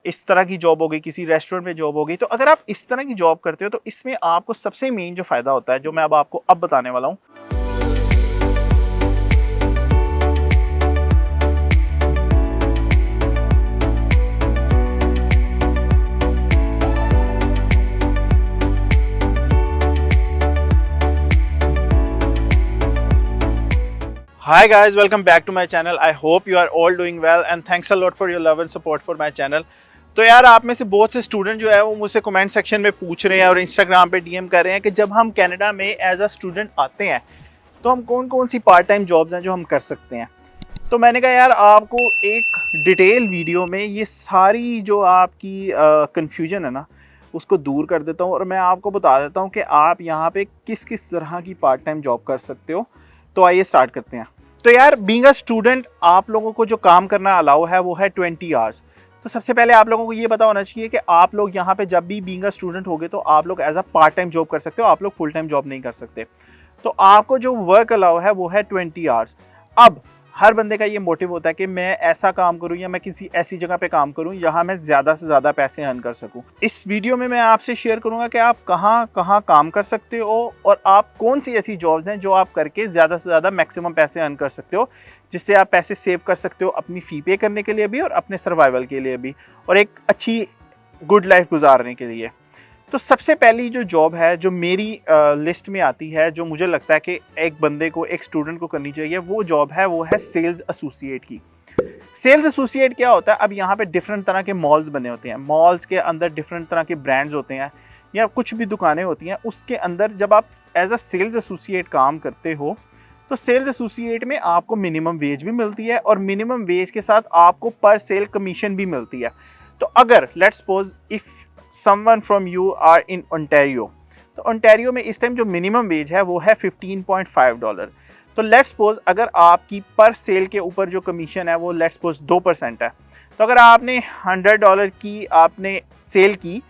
इस तरह की जॉब हो गई, किसी रेस्टोरेंट में जॉब हो गई। तो अगर आप इस तरह की जॉब करते हो तो इसमें आपको सबसे मेन जो फ़ायदा होता है, जो मैं अब आपको अब बताने वाला हूँ। Hi guys, welcome back to my channel. I hope you are all doing well and thanks a lot for your love and support for my channel. तो यार आप में से बहुत से स्टूडेंट जो है वो मुझसे कमेंट सेक्शन में पूछ रहे हैं और इंस्टाग्राम पे डीएम कर रहे हैं कि जब हम कनाडा में एज अ स्टूडेंट आते हैं तो हम कौन कौन सी पार्ट टाइम जॉब्स हैं जो हम कर सकते हैं। तो मैंने कहा यार आपको एक डिटेल वीडियो में ये सारी जो आपकी कन्फ्यूजन है ना उसको दूर कर देता हूँ और मैं आपको बता देता हूँ कि आप यहाँ पे किस किस तरह की पार्ट टाइम जॉब कर सकते हो। तो आइए स्टार्ट करते हैं। तो यार बीइंग अ स्टूडेंट आप लोगों को जो काम करना अलाउ है वो है 20 आवर्स। तो सबसे पहले आप लोगों को ये पता होना चाहिए कि आप लोग यहाँ पे जब भी बीइंग अ स्टूडेंट होगे तो आप लोग as a part time job कर सकते हो, आप लोग फुल टाइम जॉब नहीं कर सकते। तो आपको जो वर्क अलाउ है वो है 20 आवर्स। अब हर बंदे का ये मोटिव होता है कि मैं ऐसा काम करूं या मैं किसी ऐसी जगह पे काम करूं जहां मैं ज़्यादा से ज़्यादा पैसे अर्न कर सकूं। इस वीडियो में मैं आपसे शेयर करूंगा कि आप कहां कहां काम कर सकते हो और आप कौन सी ऐसी जॉब्स हैं जो आप करके ज़्यादा से ज़्यादा मैक्सिमम पैसे अर्न कर सकते हो, जिससे आप पैसे सेव कर सकते हो अपनी फ़ी पे करने के लिए भी और अपने सर्वाइवल के लिए भी और एक अच्छी गुड लाइफ गुजारने के लिए। तो सबसे पहली जो जॉब है जो मेरी लिस्ट में आती है, जो मुझे लगता है कि एक बंदे को, एक स्टूडेंट को करनी चाहिए, वो जॉब है वो है सेल्स एसोसिएट की। सेल्स एसोसिएट क्या होता है? अब यहाँ पे डिफरेंट तरह के मॉल्स बने होते हैं, मॉल्स के अंदर डिफरेंट तरह के ब्रांड्स होते हैं या कुछ भी दुकानें होती हैं, उसके अंदर जब आप एज अ सेल्स एसोसिएट काम करते हो तो सेल्स एसोसिएट में आपको मिनिमम वेज भी मिलती है और मिनिमम वेज के साथ आपको पर सेल कमीशन भी मिलती है। तो अगर let's suppose if someone from you are in Ontario, तो ओंटारियो में इस टाइम जो मिनिमम वेज है वो है $15.5। तो लेट्स सपोज अगर आपकी पर सेल के ऊपर जो कमीशन है वो लेट्स सपोज 2% है, तो अगर आपने $100 की आपने सेल की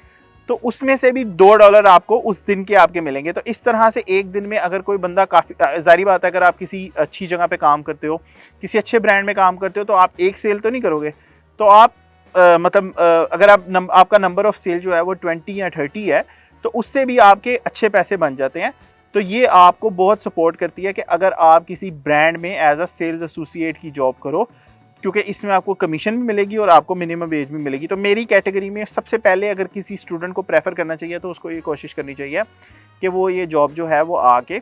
तो उसमें से भी $2 आपको उस दिन के आपके मिलेंगे। तो इस तरह से एक दिन में अगर कोई बंदा, काफ़ी जारी बात है, अगर आप किसी अच्छी जगह पे काम करते हो, किसी अच्छे ब्रांड में काम करते हो, तो आप एक सेल तो नहीं करोगे, तो आप अगर आपका नंबर ऑफ सेल जो है वो 20 या 30 है तो उससे भी आपके अच्छे पैसे बन जाते हैं। तो ये आपको बहुत सपोर्ट करती है कि अगर आप किसी ब्रांड में एज अ सेल्स एसोसिएट की जॉब करो, क्योंकि इसमें आपको कमीशन भी मिलेगी और आपको मिनिमम वेज भी मिलेगी। तो मेरी कैटेगरी में सबसे पहले अगर किसी स्टूडेंट को प्रेफर करना चाहिए तो उसको ये कोशिश करनी चाहिए कि वो ये जॉब जो है वो आके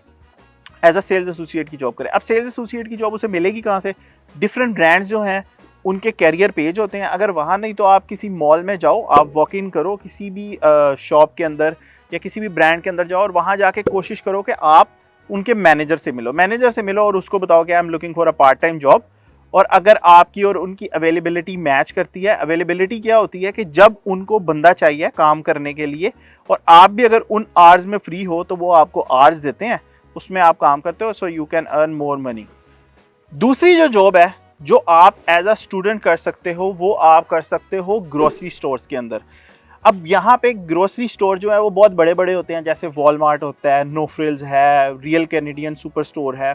एज अ सेल्स एसोसिएट की जॉब करे। अब सेल्स एसोसिएट की जॉब उसे मिलेगी कहाँ से? डिफरेंट ब्रांड्स जो हैं उनके कैरियर पेज होते हैं, अगर वहाँ नहीं तो आप किसी मॉल में जाओ, आप वॉक इन करो किसी भी शॉप के अंदर या किसी भी ब्रांड के अंदर जाओ और वहाँ जाके कोशिश करो कि आप उनके मैनेजर से मिलो और उसको बताओ कि I am looking for a part time job. और अगर आपकी और उनकी अवेलेबिलिटी मैच करती है, अवेलेबिलिटी क्या होती है कि जब उनको बंदा चाहिए काम करने के लिए और आप भी अगर उन आवर्स में फ्री हो तो वो आपको आवर्स देते हैं, उसमें आप काम करते हो, so you can earn more money. दूसरी जो जॉब है जो आप एज अ स्टूडेंट कर सकते हो वो आप कर सकते हो ग्रोसरी स्टोर्स के अंदर। अब यहाँ पे ग्रोसरी स्टोर जो है वो बहुत बड़े बड़े होते हैं, जैसे वॉलमार्ट होता है, नो फ्रिल्स है, रियल कैनेडियन सुपर स्टोर है,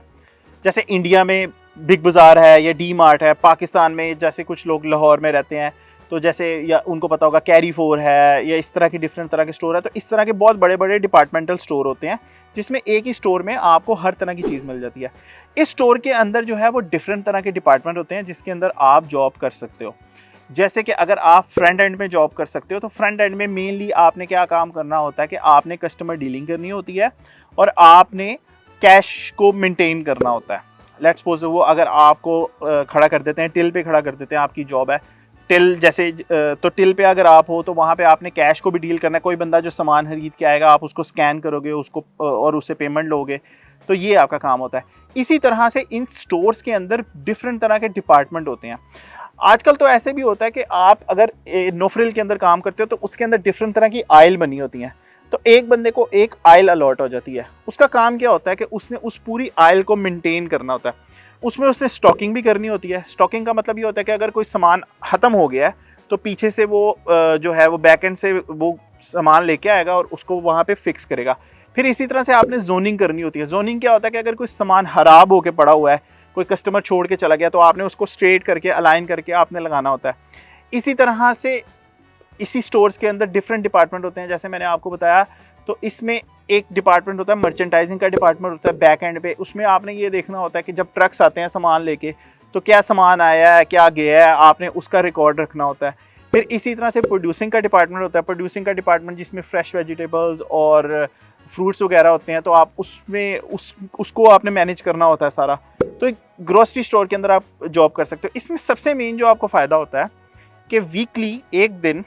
जैसे इंडिया में बिग बाज़ार है या डी मार्ट है, पाकिस्तान में जैसे कुछ लोग लाहौर में रहते हैं तो जैसे या उनको पता होगा कैरी फोर है, या इस तरह की डिफरेंट तरह के स्टोर है। तो इस तरह के बहुत बड़े बड़े डिपार्टमेंटल स्टोर होते हैं जिसमें एक ही स्टोर में आपको हर तरह की चीज़ मिल जाती है। इस स्टोर के अंदर जो है वो डिफरेंट तरह के डिपार्टमेंट होते हैं जिसके अंदर आप जॉब कर सकते हो। जैसे कि अगर आप फ्रंट एंड में जॉब कर सकते हो तो फ्रंट एंड में मेनली आपने क्या काम करना होता है कि आपने कस्टमर डीलिंग करनी होती है और आपने कैश को मेंटेन करना होता है। लेट्स सपोज वो अगर आपको खड़ा कर देते हैं, टिल पे खड़ा कर देते हैं, आपकी जॉब है टिल जैसे, तो टिल पे अगर आप हो तो वहाँ पे आपने कैश को भी डील करना है। कोई बंदा जो सामान खरीद के आएगा आप उसको स्कैन करोगे उसको और उससे पेमेंट लोगे, तो ये आपका काम होता है। इसी तरह से इन स्टोर्स के अंदर डिफरेंट तरह के डिपार्टमेंट होते हैं। आजकल तो ऐसे भी होता है कि आप अगर नोफ्रिल के अंदर काम करते हो तो उसके अंदर डिफरेंट तरह की आयल बनी होती हैं, तो एक बंदे को एक आयल अलॉट हो जाती है। उसका काम क्या होता है कि उसने उस पूरी आयल को मेंटेन करना होता है, उसमें उसने स्टॉकिंग भी करनी होती है। स्टॉकिंग का मतलब ये होता है कि अगर कोई सामान ख़त्म हो गया है तो पीछे से वो जो है वो बैक एंड से वो सामान लेके आएगा और उसको वहाँ पे फिक्स करेगा। फिर इसी तरह से आपने जोनिंग करनी होती है। जोनिंग क्या होता है कि अगर कोई सामान खराब होकर पड़ा हुआ है, कोई कस्टमर छोड़ के चला गया, तो आपने उसको स्ट्रेट करके अलाइन करके आपने लगाना होता है। इसी तरह से इसी स्टोर्स के अंदर डिफरेंट डिपार्टमेंट होते हैं, जैसे मैंने आपको बताया। तो इसमें एक डिपार्टमेंट होता है मर्चेंटाइजिंग का डिपार्टमेंट होता है बैक एंड पे। उसमें आपने ये देखना होता है कि जब ट्रक्स आते हैं सामान लेके तो क्या सामान आया है, क्या गया है, आपने उसका रिकॉर्ड रखना होता है। फिर इसी तरह से प्रोड्यूसिंग का डिपार्टमेंट होता है। प्रोड्यूसिंग का डिपार्टमेंट जिसमें फ्रेश वेजिटेबल्स और फ्रूट्स वगैरह होते हैं, तो आप उसमें उसको आपने मैनेज करना होता है सारा। तो एक ग्रोसरी स्टोर के अंदर आप जॉब कर सकते हो। इसमें सबसे मेन जो आपको फ़ायदा होता है कि वीकली एक दिन,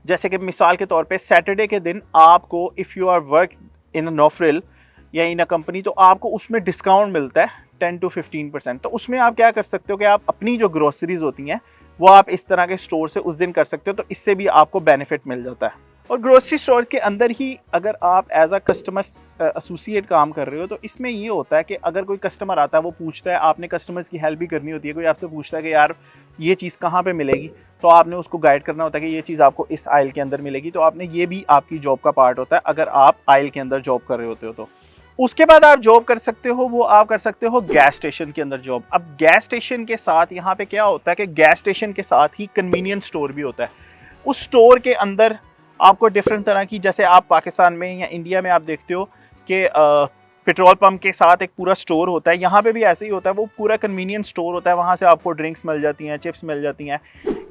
जैसे कि मिसाल के तौर पे सैटरडे के दिन आपको if you are work in a no frill या इन अ कंपनी, तो आपको उसमें डिस्काउंट मिलता है 10 to 15%। तो उसमें आप क्या कर सकते हो कि आप अपनी जो ग्रोसरीज होती हैं वो आप इस तरह के स्टोर से उस दिन कर सकते हो, तो इससे भी आपको बेनिफिट मिल जाता है। और ग्रोसरी स्टोर के अंदर ही अगर आप एज अ कस्टमर एसोसिएट काम कर रहे हो, तो इसमें ये होता है कि अगर कोई कस्टमर आता है, वो पूछता है, आपने कस्टमर्स की हेल्प भी करनी होती है। कोई आपसे पूछता है कि यार ये चीज़ कहाँ पे मिलेगी, तो आपने उसको गाइड करना होता है कि ये चीज़ आपको इस आइल के अंदर मिलेगी। तो आपने ये भी आपकी जॉब का पार्ट होता है अगर आप आइल के अंदर जॉब कर रहे होते हो। तो उसके बाद आप जॉब कर सकते हो, वो आप कर सकते हो गैस स्टेशन के अंदर जॉब। अब गैस स्टेशन के साथ यहाँ पे क्या होता है कि गैस स्टेशन के साथ ही कन्वीनियंस स्टोर भी होता है। उस स्टोर के अंदर आपको डिफरेंट तरह की, जैसे आप पाकिस्तान में या इंडिया में आप देखते हो कि पेट्रोल पंप के साथ एक पूरा स्टोर होता है, यहाँ पे भी ऐसे ही होता है। वो पूरा कन्वीनियंस स्टोर होता है, वहाँ से आपको ड्रिंक्स मिल जाती हैं, चिप्स मिल जाती हैं।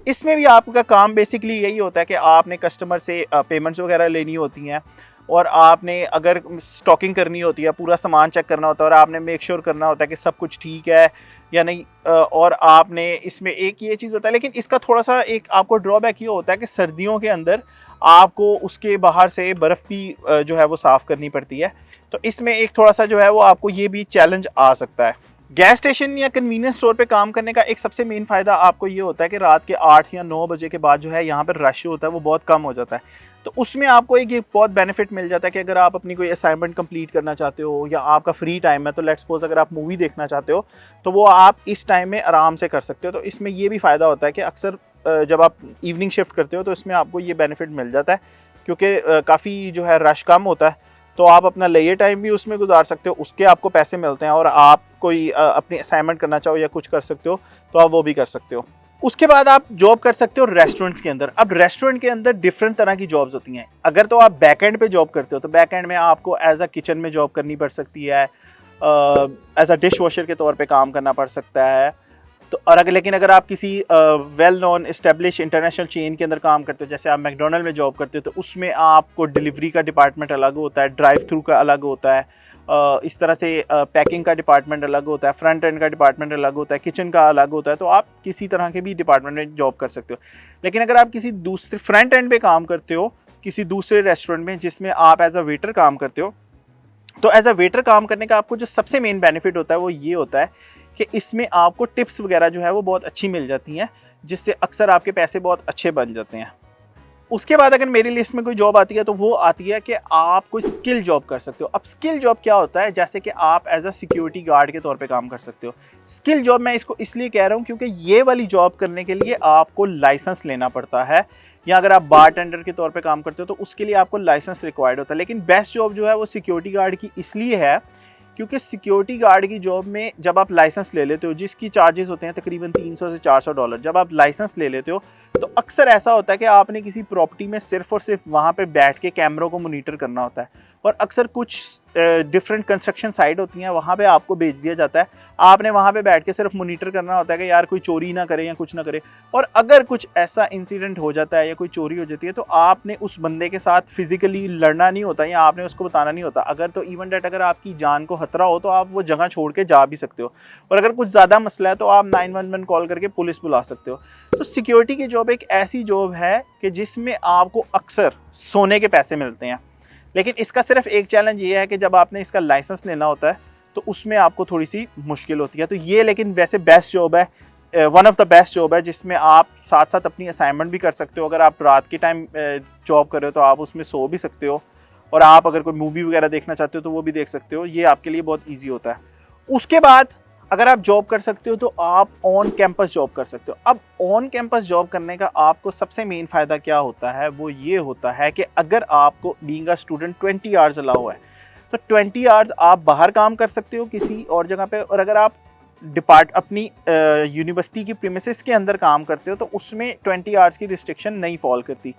इसमें भी आपका काम बेसिकली यही होता है कि आपने कस्टमर से पेमेंट्स वगैरह लेनी होती हैं, और आपने अगर स्टॉकिंग करनी होती है, पूरा सामान चेक करना होता है, और आपने मेक श्योर करना होता है कि सब कुछ ठीक है या नहीं। और आपने इसमें एक ये चीज़ होता है, लेकिन इसका थोड़ा सा एक आपको ड्रॉबैक ये होता है कि सर्दियों के अंदर आपको उसके बाहर से बर्फ़ भी जो है वो साफ़ करनी पड़ती है। तो इसमें एक थोड़ा सा जो है वो आपको ये भी चैलेंज आ सकता है। गैस स्टेशन या कन्वीनियंस स्टोर पे काम करने का एक सबसे मेन फ़ायदा आपको ये होता है कि रात के 8 या 9 बजे के बाद जो है यहाँ पर रश होता है वो बहुत कम हो जाता है। तो उसमें आपको एक ये बहुत बेनिफिट मिल जाता है कि अगर आप अपनी कोई असाइनमेंट कंप्लीट करना चाहते हो या आपका फ्री टाइम है, तो लेट्स सपोज अगर आप मूवी देखना चाहते हो, तो वो आप इस टाइम में आराम से कर सकते हो। तो इसमें ये भी फ़ायदा होता है कि अक्सर जब आप इवनिंग शिफ्ट करते हो तो इसमें आपको ये बेनिफिट मिल जाता है, क्योंकि काफ़ी जो है रश कम होता है। तो आप अपना लेजर टाइम भी उसमें गुजार सकते हो, उसके आपको पैसे मिलते हैं, और आप कोई अपनी असाइनमेंट करना चाहो या कुछ कर सकते हो तो आप वो भी कर सकते हो। उसके बाद आप जॉब कर सकते हो रेस्टोरेंट्स के अंदर। अब रेस्टोरेंट के अंदर डिफरेंट तरह की जॉब्स होती हैं। अगर तो आप बैक एंड पे जॉब करते हो, तो बैक एंड में आपको एज अ किचन में जॉब करनी पड़ सकती है, एज अ डिश वॉशर के तौर पे काम करना पड़ सकता है। तो और लेकिन अगर आप किसी well known establish international chain के अंदर काम करते हो, जैसे आप मैकडोनल्ड में जॉब करते हो, तो उसमें आपको डिलीवरी का डिपार्टमेंट अलग होता है, ड्राइव थ्रू का अलग होता है, इस तरह से पैकिंग का डिपार्टमेंट अलग होता है, फ्रंट एंड का डिपार्टमेंट अलग होता है, किचन का अलग होता है। तो आप किसी तरह के भी डिपार्टमेंट में जॉब कर सकते हो। लेकिन अगर आप किसी दूसरे फ्रंट एंड पे काम करते हो, किसी दूसरे रेस्टोरेंट में जिसमें आप एज अ वेटर काम करते हो, तो एज अ वेटर काम करने का आपको जो सबसे मेन बेनिफिट होता है वो ये होता है कि इसमें आपको टिप्स वगैरह जो है वो बहुत अच्छी मिल जाती हैं, जिससे अक्सर आपके पैसे बहुत अच्छे बन जाते हैं। उसके बाद अगर मेरी लिस्ट में कोई जॉब आती है, तो वो आती है कि आप कोई स्किल जॉब कर सकते हो। अब स्किल जॉब क्या होता है, जैसे कि आप एज अ सिक्योरिटी गार्ड के तौर पे काम कर सकते हो। स्किल जॉब मैं इसको इसलिए कह रहा हूँ क्योंकि ये वाली जॉब करने के लिए आपको लाइसेंस लेना पड़ता है, या अगर आप बार टेंडर के तौर पे काम करते हो तो उसके लिए आपको लाइसेंस रिक्वायर्ड होता है। लेकिन बेस्ट जॉब जो है वो सिक्योरिटी गार्ड की इसलिए है क्योंकि सिक्योरिटी गार्ड की जॉब में जब आप लाइसेंस ले लेते हो, जिसकी चार्जेस होते हैं तकरीबन $300 से $400, जब आप लाइसेंस ले लेते हो तो अक्सर ऐसा होता है कि आपने किसी प्रॉपर्टी में सिर्फ और सिर्फ वहाँ पे बैठ के कैमरों को मॉनिटर करना होता है, और अक्सर कुछ डिफरेंट कंस्ट्रक्शन साइट होती हैं, वहाँ पे आपको भेज दिया जाता है। आपने वहाँ पे बैठ के सिर्फ मॉनिटर करना होता है कि यार कोई चोरी ना करे या कुछ ना करे। और अगर कुछ ऐसा इंसिडेंट हो जाता है या कोई चोरी हो जाती है, तो आपने उस बंदे के साथ फिजिकली लड़ना नहीं होता या आपने उसको बताना नहीं होता। अगर तो इवन डेट अगर आपकी जान को खतरा हो तो आप वो जगह छोड़ के जा भी सकते हो, और अगर कुछ ज़्यादा मसला है तो आप 911 कॉल करके पुलिस बुला सकते हो। तो सिक्योरिटी की जॉब एक ऐसी जॉब है कि जिसमें आपको अक्सर सोने के पैसे मिलते हैं। लेकिन इसका सिर्फ एक चैलेंज ये है कि जब आपने इसका लाइसेंस लेना होता है तो उसमें आपको थोड़ी सी मुश्किल होती है। तो ये लेकिन वैसे बेस्ट जॉब है, one of the best job है, जिसमें आप साथ साथ अपनी असाइनमेंट भी कर सकते हो। अगर आप रात के टाइम जॉब कर रहे हो तो आप उसमें सो भी सकते हो, और आप अगर कोई मूवी वगैरह देखना चाहते हो तो वो भी देख सकते हो। ये आपके लिए बहुत ईजी होता है। उसके बाद अगर आप जॉब कर सकते हो तो आप ऑन कैंपस जॉब कर सकते हो। अब ऑन कैंपस जॉब करने का आपको सबसे मेन फ़ायदा क्या होता है, वो ये होता है कि अगर आपको being a student 20 hours allow है, तो 20 आवर्स आप बाहर काम कर सकते हो किसी और जगह पे। और अगर आप अपनी यूनिवर्सिटी की प्रीमिसेस के अंदर काम करते हो तो उसमें 20 आवर्स की रिस्ट्रिक्शन नहीं फॉल करती।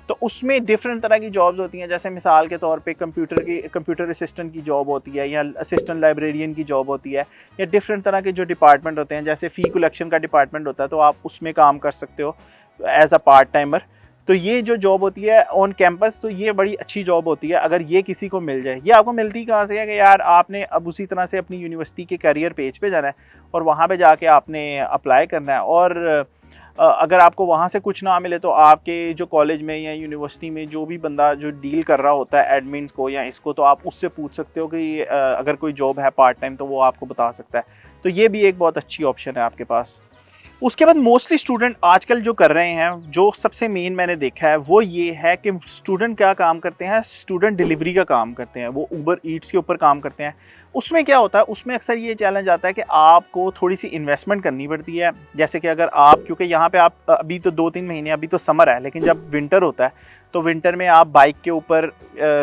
तो उसमें डिफरेंट तरह की जॉब्स होती हैं, जैसे मिसाल के तौर पे कंप्यूटर असिस्टेंट की जॉब होती है, या असिस्टेंट लाइब्रेरियन की जॉब होती है, या डिफरेंट तरह के जो डिपार्टमेंट होते हैं, जैसे फ़ी कलेक्शन का डिपार्टमेंट होता है तो आप उसमें काम कर सकते हो एज अ पार्ट टाइमर। तो ये जो जॉब होती है ऑन कैंपस, तो ये बड़ी अच्छी जॉब होती है अगर ये किसी को मिल जाए। ये आपको मिलती कहाँ से है कि यार आपने अब उसी तरह से अपनी यूनिवर्सिटी के करियर पेज पे जाना है और वहाँ पे जाके आपने अप्लाई करना है, और अगर आपको वहाँ से कुछ ना मिले तो आपके जो कॉलेज में या यूनिवर्सिटी में जो भी बंदा जो डील कर रहा होता है एडमिन्स को या इसको, तो आप उससे पूछ सकते हो कि अगर कोई जॉब है पार्ट टाइम तो वो आपको बता सकता है। तो ये भी एक बहुत अच्छी ऑप्शन है आपके पास। उसके बाद मोस्टली स्टूडेंट आजकल जो कर रहे हैं, जो सबसे मेन मैंने देखा है वो ये है कि स्टूडेंट क्या काम करते हैं, स्टूडेंट डिलीवरी का काम करते हैं, वो उबर ईट्स के ऊपर काम करते हैं। उसमें क्या होता है, उसमें अक्सर ये चैलेंज आता है कि आपको थोड़ी सी इन्वेस्टमेंट करनी पड़ती है। जैसे कि अगर आप, क्योंकि यहाँ पे आप अभी तो 2-3 महीने, अभी तो समर है, लेकिन जब विंटर होता है तो विंटर में आप बाइक के ऊपर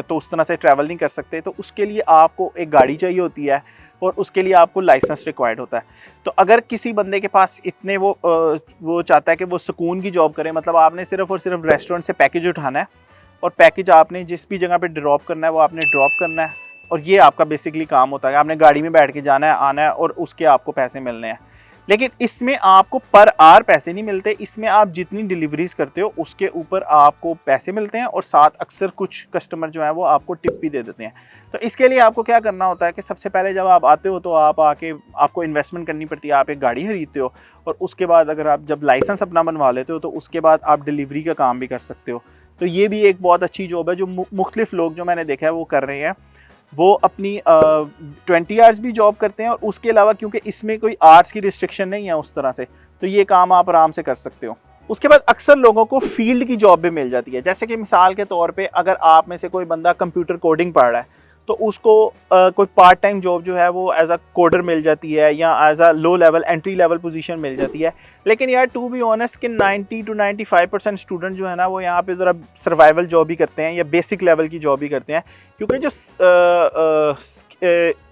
तो उस तरह से ट्रैवल नहीं कर सकते, तो उसके लिए आपको एक गाड़ी चाहिए होती है और उसके लिए आपको लाइसेंस रिक्वायर्ड होता है। तो अगर किसी बंदे के पास इतने वो चाहता है कि वो सुकून की जॉब करे, मतलब आपने सिर्फ और सिर्फ रेस्टोरेंट से पैकेज उठाना है और पैकेज आपने जिस भी जगह पे ड्रॉप करना है वो आपने ड्रॉप करना है, और ये आपका बेसिकली काम होता है। आपने गाड़ी में बैठ के जाना है, आना है और उसके आपको पैसे मिलने हैं। लेकिन इसमें आपको पर आवर पैसे नहीं मिलते, इसमें आप जितनी डिलीवरीज करते हो उसके ऊपर आपको पैसे मिलते हैं, और साथ अक्सर कुछ कस्टमर जो है वो आपको टिप भी दे देते हैं। तो इसके लिए आपको क्या करना होता है कि सबसे पहले जब आप आते हो तो आप आके आपको इन्वेस्टमेंट करनी पड़ती है, आप एक गाड़ी खरीदते हो, और उसके बाद अगर आप जब लाइसेंस अपना बनवा लेते हो तो उसके बाद आप डिलीवरी का काम भी कर सकते हो। तो ये भी एक बहुत अच्छी जॉब है जो मुख्तलिफ लोग जो मैंने देखा है वो कर रहे हैं। वो अपनी 20 आवर्स भी जॉब करते हैं, और उसके अलावा क्योंकि इसमें कोई आवर्स की रिस्ट्रिक्शन नहीं है उस तरह से, तो ये काम आप आराम से कर सकते हो। उसके बाद अक्सर लोगों को फील्ड की जॉब भी मिल जाती है, जैसे कि मिसाल के तौर पे अगर आप में से कोई बंदा कंप्यूटर कोडिंग पढ़ रहा है तो उसको कोई पार्ट टाइम जॉब जो है वो एज अ कोडर मिल जाती है, या as a low level entry level position मिल जाती है। लेकिन यार टू बी ऑनेस्ट कि 90 to 95% स्टूडेंट जो है ना वो यहाँ पे ज़रा सर्वाइवल जॉब ही करते हैं या बेसिक लेवल की जॉब ही करते हैं, क्योंकि जो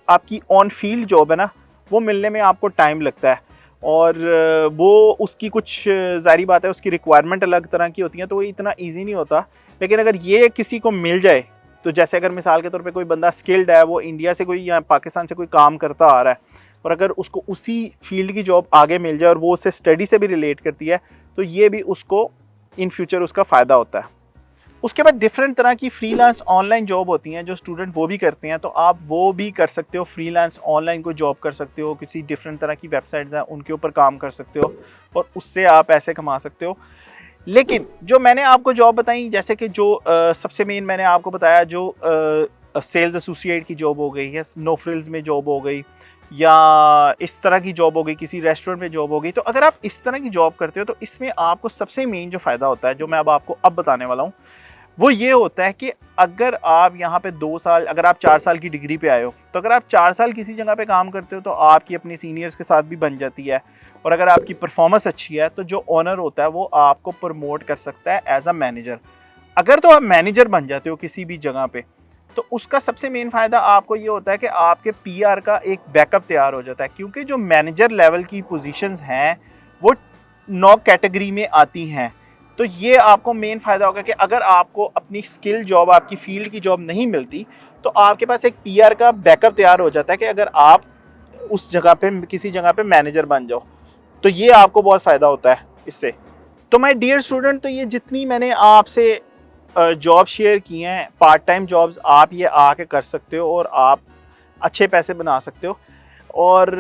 आपकी ऑन फील्ड जॉब है ना वो मिलने में आपको टाइम लगता है, और वो उसकी कुछ ज़ाहिर बात है उसकी रिक्वायरमेंट अलग तरह की होती हैं, तो वो इतना ईजी नहीं होता। लेकिन अगर ये किसी को मिल जाए, तो जैसे अगर मिसाल के तौर पे कोई बंदा स्किल्ड है, वो इंडिया से कोई या पाकिस्तान से कोई काम करता आ रहा है, और अगर उसको उसी फील्ड की जॉब आगे मिल जाए और वो उससे स्टडी से भी रिलेट करती है, तो ये भी उसको इन फ्यूचर उसका फ़ायदा होता है। उसके बाद डिफरेंट तरह की फ्रीलांस ऑनलाइन जॉब होती हैं जो स्टूडेंट वो भी करते हैं, तो आप वो भी कर सकते हो। फ्रीलांस ऑनलाइन को जॉब कर सकते हो, किसी डिफरेंट तरह की वेबसाइट्स हैं उनके ऊपर काम कर सकते हो और उससे आप पैसे कमा सकते हो। लेकिन जो मैंने आपको जॉब बताई, जैसे कि जो सबसे मेन मैंने आपको बताया, जो सेल्स एसोसिएट की जॉब हो गई या नो फ्रिल्स में जॉब हो गई, या इस तरह की जॉब हो गई, किसी रेस्टोरेंट में जॉब हो गई, तो अगर आप इस तरह की जॉब करते हो तो इसमें आपको सबसे मेन जो फ़ायदा होता है, जो मैं आपको अब बताने वाला हूँ, वो ये होता है कि अगर आप यहाँ पे 2 साल, अगर आप 4 साल की डिग्री पे आए हो, तो अगर आप 4 साल किसी जगह पे काम करते हो तो आपकी अपनी सीनियर्स के साथ भी बन जाती है, और अगर आपकी परफॉर्मेंस अच्छी है तो जो ओनर होता है वो आपको प्रमोट कर सकता है एज अ मैनेजर। अगर तो आप मैनेजर बन जाते हो किसी भी जगह पे, तो उसका सबसे मेन फ़ायदा आपको ये होता है कि आपके पीआर का एक बैकअप तैयार हो जाता है, क्योंकि जो मैनेजर लेवल की पोजीशंस हैं वो 9 कैटेगरी में आती हैं। तो ये आपको मेन फ़ायदा होगा कि अगर आपको अपनी स्किल जॉब, आपकी फील्ड की जॉब नहीं मिलती, तो आपके पास एक पीआर का बैकअप तैयार हो जाता है कि अगर आप उस जगह पे किसी जगह पे मैनेजर बन जाओ, तो ये आपको बहुत फ़ायदा होता है इससे। तो माय डियर स्टूडेंट, तो ये जितनी मैंने आपसे जॉब शेयर की हैं, पार्ट टाइम जॉब्स, आप ये आके कर सकते हो और आप अच्छे पैसे बना सकते हो। और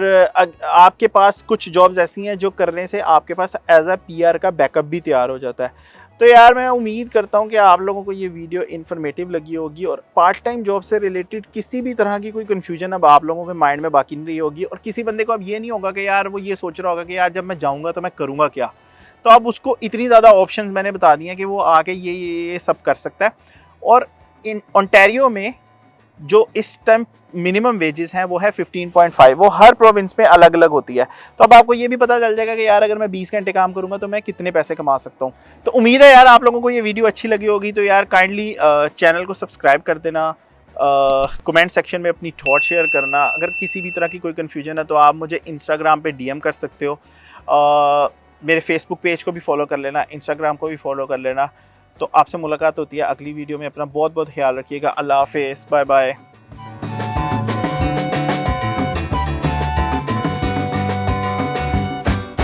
आपके पास कुछ जॉब्स ऐसी हैं जो करने से आपके पास एज अ पीआर का बैकअप भी तैयार हो जाता है। तो यार मैं उम्मीद करता हूँ कि आप लोगों को ये वीडियो इन्फॉर्मेटिव लगी होगी, और पार्ट टाइम जॉब से रिलेटेड किसी भी तरह की कोई कन्फ्यूजन अब आप लोगों के माइंड में बाकी नहीं रही होगी, और किसी बंदे को अब ये नहीं होगा कि यार वो ये सोच रहा होगा कि यार जब मैं जाऊँगा तो मैं करूँगा क्या। तो अब उसको इतनी ज़्यादा ऑप्शंस मैंने बता दिए हैं कि वो आके ये सब कर सकता है। और इन ओंटारियो में जो इस टाइम मिनिमम वेजेस हैं वो है 15.5, वो हर प्रोविंस में अलग अलग होती है। तो अब आपको ये भी पता चल जाएगा कि यार अगर मैं 20 घंटे काम करूंगा तो मैं कितने पैसे कमा सकता हूँ। तो उम्मीद है यार आप लोगों को ये वीडियो अच्छी लगी होगी, तो यार काइंडली चैनल को सब्सक्राइब कर देना, कमेंट सेक्शन में अपनी थॉट शेयर करना। अगर किसी भी तरह की कोई कन्फ्यूजन है तो आप मुझे इंस्टाग्राम पे डीएम कर सकते हो। मेरे फेसबुक पेज को भी फॉलो कर लेना, इंस्टाग्राम को भी फॉलो कर लेना। तो आपसे मुलाकात होती है अगली वीडियो में। अपना बहुत बहुत ख्याल रखिएगा। अल्लाह हाफिज़, बाय बाय।